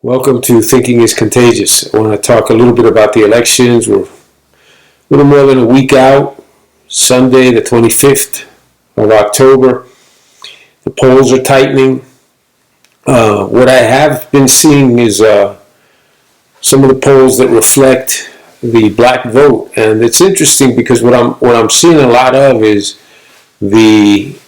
Welcome to Thinking is Contagious. I want to talk a little bit about the elections. We're a little more than a week out, Sunday the 25th of October. The polls are tightening. What I have been seeing is some of the polls that reflect the black vote. And it's interesting because what I'm seeing a lot of is the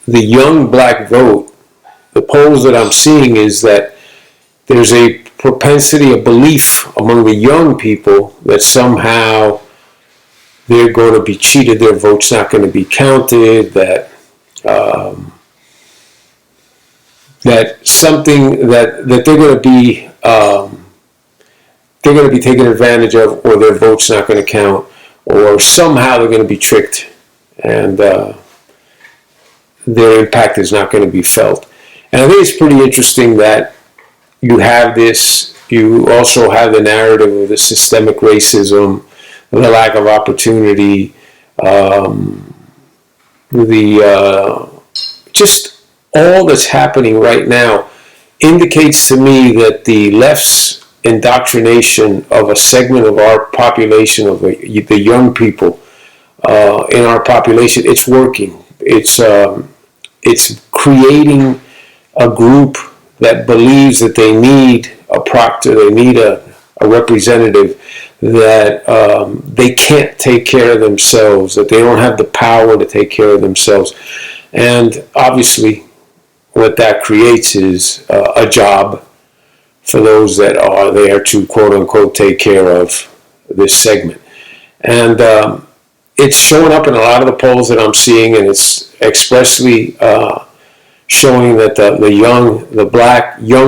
young black vote. The polls that I'm seeing is that there's a propensity, a belief among the young people that somehow they're going to be cheated, their vote's not going to be counted, that something that they're going to be taken advantage of, or their vote's not going to count, or somehow they're going to be tricked, and their impact is not going to be felt. And I think it's pretty interesting that you have this, you also have the narrative of the systemic racism, the lack of opportunity, just all that's happening right now indicates to me that the left's indoctrination of a segment of our population, of the young people in our population, it's working. It's creating a group that believes that they need a proctor, they need a representative, that they can't take care of themselves, that they don't have the power to take care of themselves. And obviously what that creates is a job for those that are there to quote unquote take care of this segment. And it's showing up in a lot of the polls that I'm seeing, and it's expressly showing that the young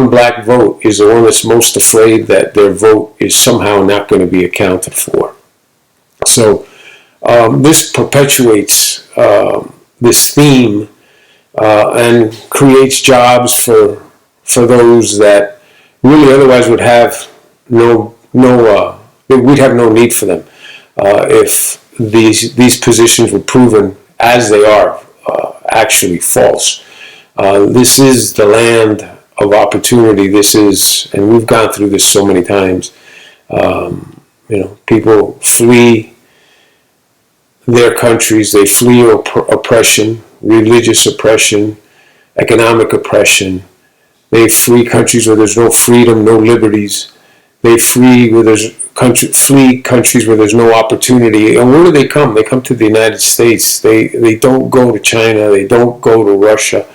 black vote is the one that's most afraid that their vote is somehow not going to be accounted for. So this perpetuates this theme and creates jobs for those that really otherwise would have we'd have no need for them if these positions were proven as they are actually false. This is the land of opportunity. This is, and we've gone through this so many times. People flee their countries. They flee oppression, religious oppression, economic oppression. They flee countries where there's no freedom, no liberties. They flee countries where there's no opportunity. And where do they come? They come to the United States. They don't go to China. They don't go to Russia.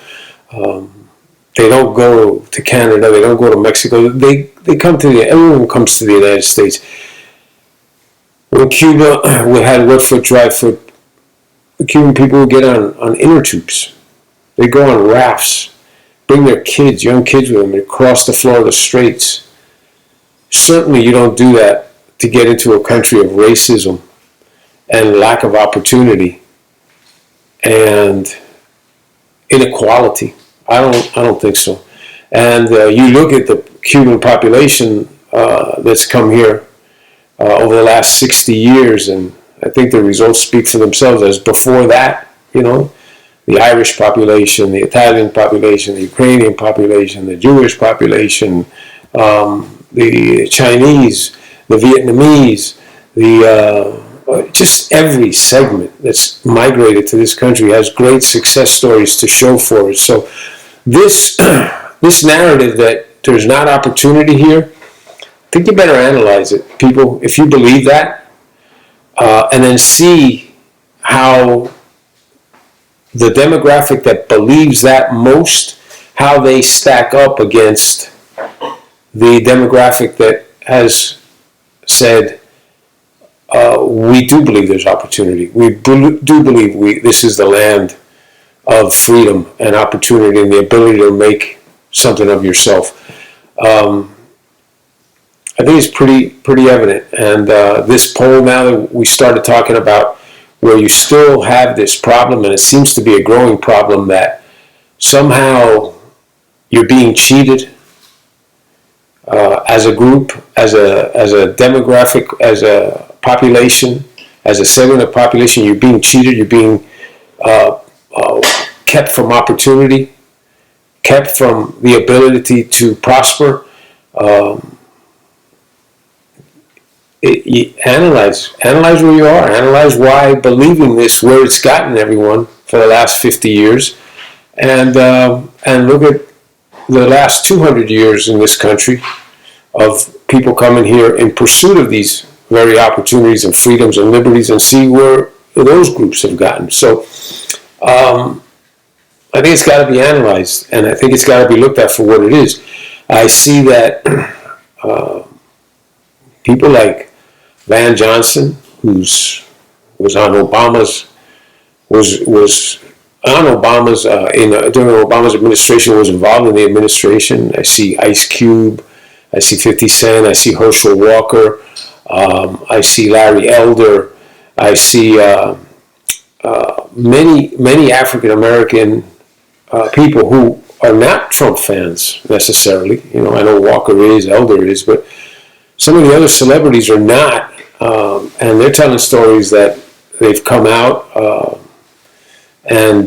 They don't go to Canada. They don't go to Mexico. They come to everyone comes to the United States. When Cuba had wet foot, dry foot, the Cuban people would get on inner tubes. They go on rafts, bring their kids, young kids with them, and cross the Florida Straits. Certainly you don't do that to get into a country of racism and lack of opportunity and inequality. I don't think so. And you look at the Cuban population that's come here over the last 60 years, and I think the results speak for themselves. As before that, the Irish population, the Italian population, the Ukrainian population, the Jewish population, the Chinese, the Vietnamese, just every segment that's migrated to this country has great success stories to show for it. So this narrative that there's not opportunity here, I think you better analyze it, people, if you believe that, and then see how the demographic that believes that most, how they stack up against the demographic that has said, we do believe there's opportunity. We do believe this is the land of freedom and opportunity and the ability to make something of yourself. I think it's pretty evident. And this poll, now that we started talking about where you still have this problem, and it seems to be a growing problem, that somehow you're being cheated as a group, as a demographic, as a population, as a segment of population. You're being cheated. You're being kept from opportunity, kept from the ability to prosper. Um, analyze where you are. Analyze why believing this, where it's gotten everyone for the last 50 years, and look at the last 200 years in this country of people coming here in pursuit of these very opportunities and freedoms and liberties, and see where those groups have gotten. So I think it's got to be analyzed, and I think it's got to be looked at for what it is. I see that people like Van Johnson, was on Obama's during Obama's administration, was involved in the administration. I see Ice Cube, I see 50 Cent, I see Herschel Walker, I see Larry Elder, I see many African American people who are not Trump fans necessarily. You know, I know Walker is, Elder is, but some of the other celebrities are not, and they're telling stories that they've come out and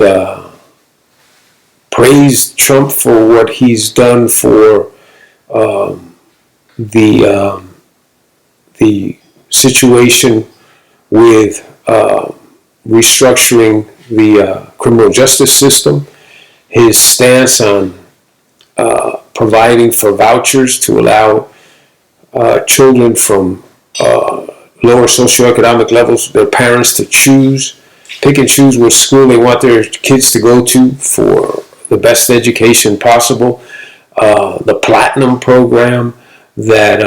praised Trump for what he's done for the situation with restructuring the criminal justice system, his stance on providing for vouchers to allow children from lower socioeconomic levels, their parents to pick and choose what school they want their kids to go to for the best education possible. The Platinum program that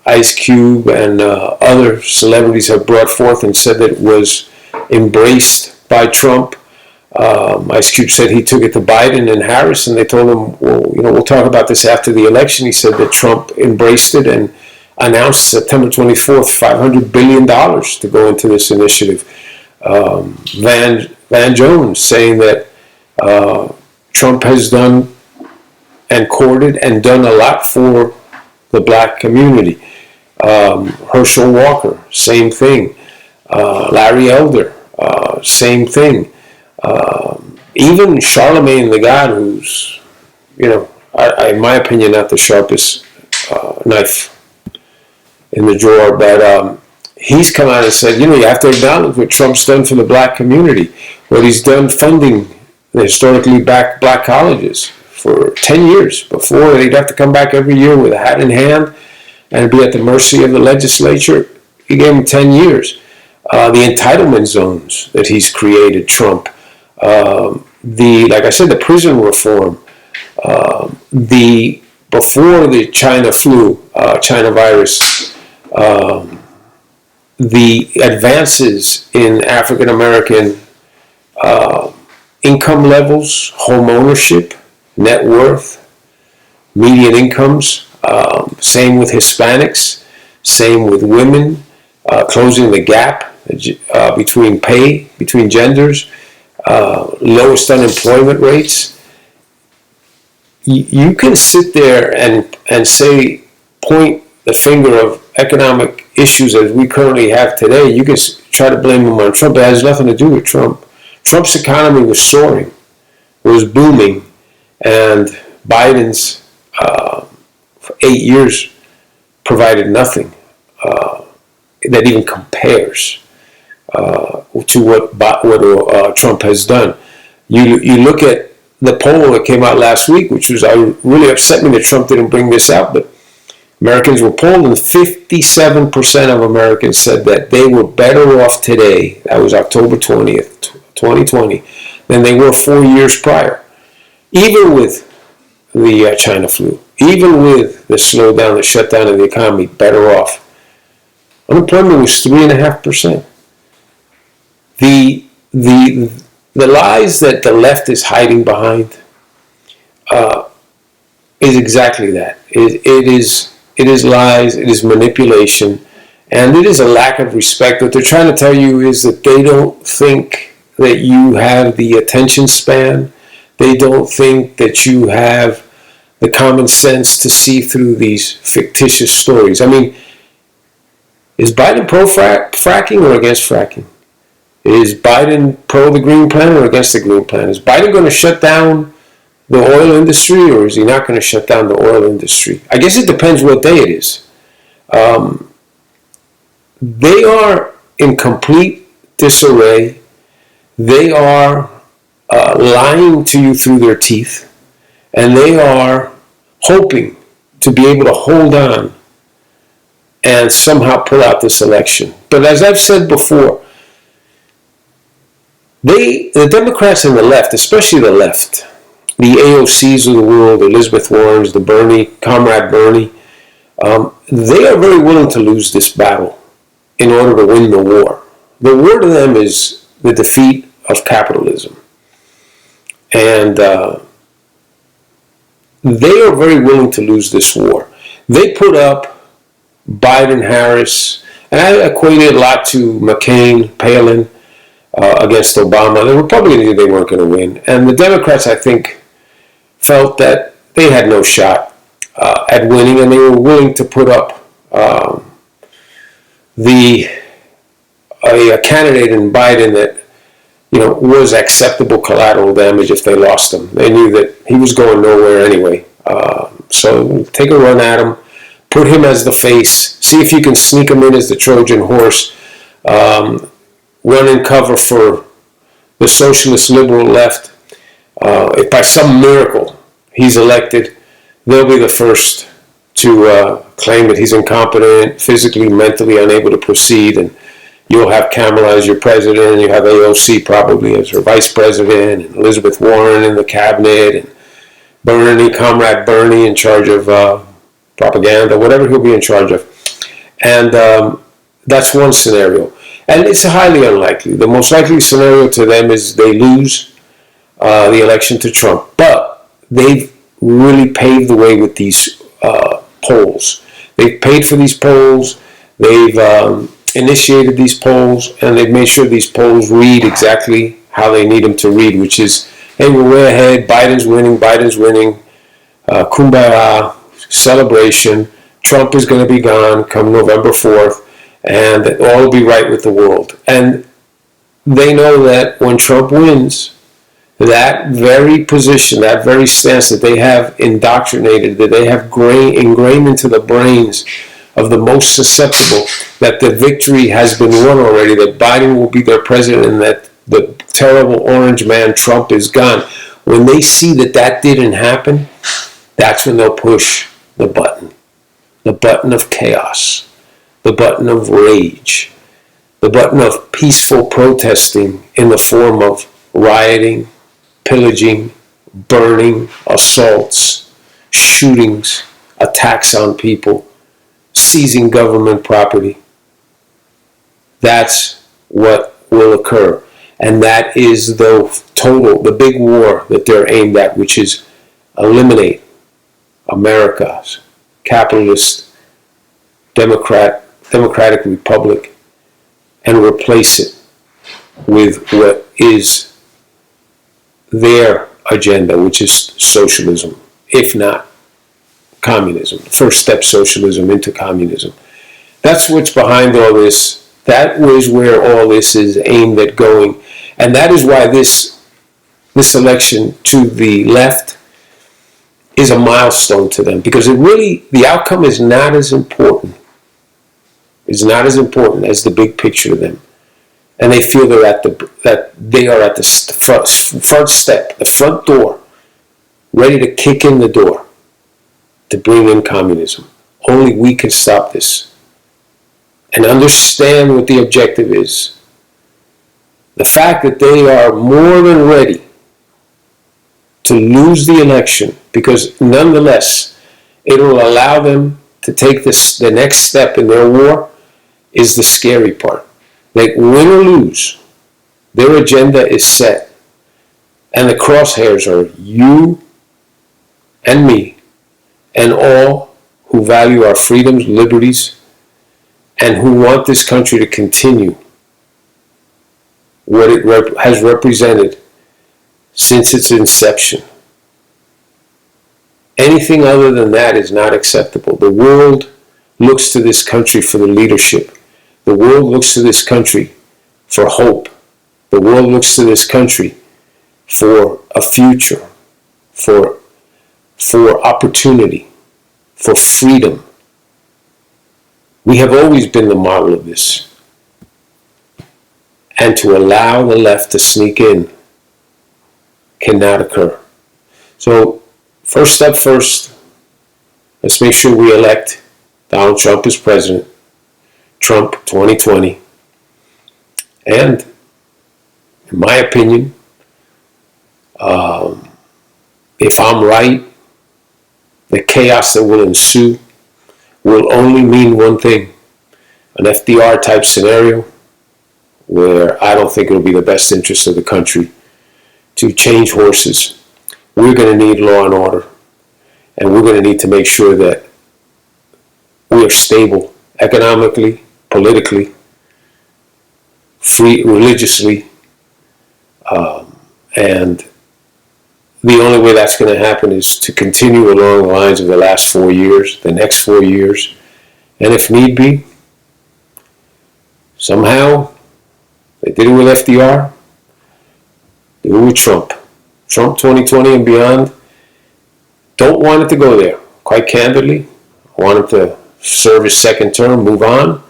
Ice Cube and other celebrities have brought forth and said that it was embraced by Trump. Ice Cube said he took it to Biden and Harris, and they told him, well, you know, we'll talk about this after the election. He said that Trump embraced it and announced September 24th, $500 billion to go into this initiative. Van Jones saying that Trump has done and courted and done a lot for the black community. Herschel Walker, same thing. Larry Elder, same thing. Even Charlemagne the God, who's, you know, in my opinion, not the sharpest knife in the drawer, but he's come out and said, you know, you have to acknowledge what Trump's done for the black community, what he's done funding the historically black colleges for 10 years. Before, they'd have to come back every year with a hat in hand and be at the mercy of the legislature. He gave them 10 years. The entitlement zones that he's created, Trump. Like I said, the prison reform. Before the China flu, China virus, the advances in African American income levels, home ownership, net worth, median incomes, same with Hispanics, same with women, closing the gap between genders, lowest unemployment rates. You can sit there and point the finger of economic issues as we currently have today. You can try to blame them on Trump. It has nothing to do with Trump. Trump's economy was soaring, was booming, and Biden's for 8 years provided nothing that even compares to what Trump has done. You look at the poll that came out last week, which was really upset me that Trump didn't bring this out, but Americans were polled, and 57% of Americans said that they were better off today, that was October 20th, 2020, than they were 4 years prior. Even with the China flu, even with the slowdown, the shutdown of the economy, better off. Unemployment was 3.5%. The lies that the left is hiding behind is exactly that. It is lies, it is manipulation, and it is a lack of respect. What they're trying to tell you is that they don't think that you have the attention span. They don't think that you have the common sense to see through these fictitious stories. I mean, is Biden pro-fracking or against fracking? Is Biden pro the Green Plan or against the Green Plan? Is Biden going to shut down the oil industry, or is he not going to shut down the oil industry? I guess it depends what day it is. They are in complete disarray. They are lying to you through their teeth, and they are hoping to be able to hold on and somehow pull out this election. But as I've said before, the Democrats and the left, especially the left, the AOCs of the world, Elizabeth Warrens, the Comrade Bernie, they are very willing to lose this battle in order to win the war. The war to them is the defeat of capitalism. And they are very willing to lose this war. They put up Biden-Harris, and I equate it a lot to McCain, Palin, against Obama. The Republicans knew they weren't going to win. And the Democrats, I think, felt that they had no shot at winning, and they were willing to put up a candidate in Biden that was acceptable collateral damage if they lost him. They knew that he was going nowhere anyway. So take a run at him, put him as the face, see if you can sneak him in as the Trojan horse, run and cover for the socialist liberal left. If by some miracle he's elected, they'll be the first to claim that he's incompetent, physically, mentally unable to proceed, and you'll have Kamala as your president, and you have AOC probably as her vice president, and Elizabeth Warren in the cabinet, and Comrade Bernie in charge of propaganda, whatever he'll be in charge of. And that's one scenario. And it's highly unlikely. The most likely scenario to them is they lose the election to Trump. But they've really paved the way with these polls. They've paid for these polls. They've initiated these polls, and they've made sure these polls read exactly how they need them to read, which is, hey, we're way ahead, Biden's winning, kumbaya, celebration, Trump is going to be gone come November 4th, and all will be right with the world. And they know that when Trump wins, that very position, that very stance that they have indoctrinated, that they have ingrained into the brains of the most susceptible, that the victory has been won already, that Biden will be their president, and that the terrible orange man Trump is gone. When they see that that didn't happen, that's when they'll push the button of chaos, the button of rage, the button of peaceful protesting in the form of rioting, pillaging, burning, assaults, shootings, attacks on people, seizing government property. That's what will occur. And that is the big war that they're aimed at, which is eliminate America's capitalist democratic republic and replace it with what is their agenda, which is socialism, if not communism. First step socialism into communism. That's what's behind all this. That is where all this is aimed at going. And that is why this election to the left is a milestone to them, because the outcome is not as important. It's not as important as the big picture to them. And they feel that they are at the front step, the front door, ready to kick in the door to bring in communism. Only we can stop this. And understand what the objective is. The fact that they are more than ready to lose the election, because nonetheless it will allow them to take the next step in their war, is the scary part. Like, win or lose, their agenda is set. And the crosshairs are you and me and all who value our freedoms, liberties, and who want this country to continue what it has represented since its inception. Anything other than that is not acceptable. The world looks to this country for the leadership. The world looks to this country for hope. The world looks to this country for a future, for opportunity, for freedom. We have always been the model of this. And to allow the left to sneak in cannot occur. So, first step first, let's make sure we elect Donald Trump as president, Trump 2020. And, in my opinion, if I'm right, the chaos that will ensue will only mean one thing: an FDR type scenario where I don't think it'll be the best interest of the country to change horses. We're going to need law and order, and we're going to need to make sure that we are stable economically, politically, free religiously, and the only way that's going to happen is to continue along the lines of the last 4 years, the next 4 years, and if need be, somehow, they did it with FDR, do it with Trump. Trump 2020 and beyond, don't want it to go there. Quite candidly, I want him to serve his second term, move on,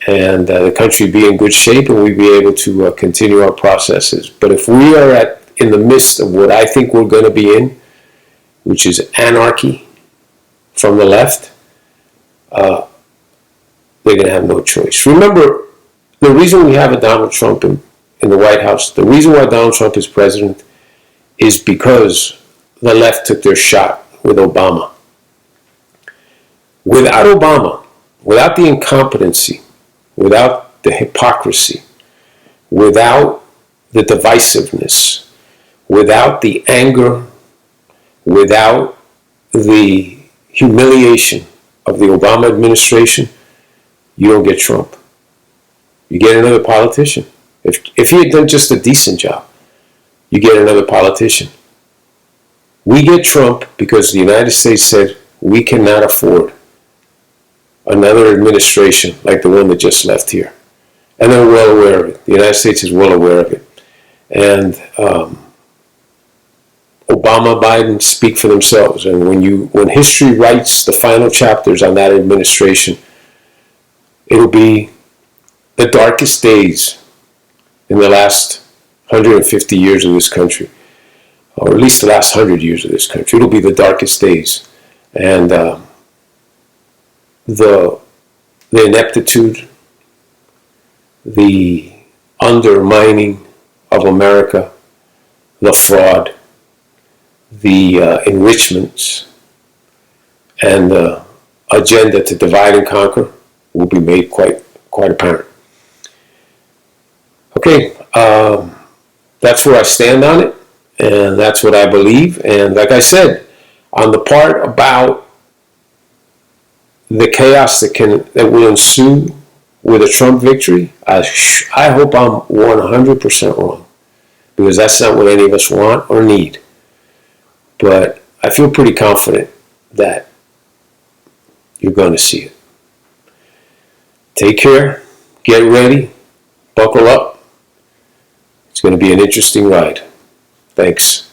and the country be in good shape and we be able to continue our processes. But if we are in the midst of what I think we're going to be in, which is anarchy from the left, they're going to have no choice. Remember, the reason we have a Donald Trump in the White House, the reason why Donald Trump is president is because the left took their shot with Obama. Without Obama, without the incompetency, without the hypocrisy, without the divisiveness, without the anger, without the humiliation of the Obama administration, you don't get Trump. You get another politician. If he had done just a decent job, you get another politician. We get Trump because the United States said we cannot afford another administration like the one that just left here. And they're well aware of it. The United States is well aware of it. And Obama, Biden speak for themselves. And when history writes the final chapters on that administration, it'll be the darkest days in the last 150 years of this country, or at least the last 100 years of this country. It'll be the darkest days. And the ineptitude, the undermining of America, the fraud, the enrichments, and the agenda to divide and conquer will be made quite apparent. Okay, that's where I stand on it, and that's what I believe. And like I said, on the part about the chaos that will ensue with a Trump victory, I hope I'm 100% wrong, because that's not what any of us want or need. But I feel pretty confident that you're going to see it. Take care, get ready, buckle up. It's going to be an interesting ride. Thanks.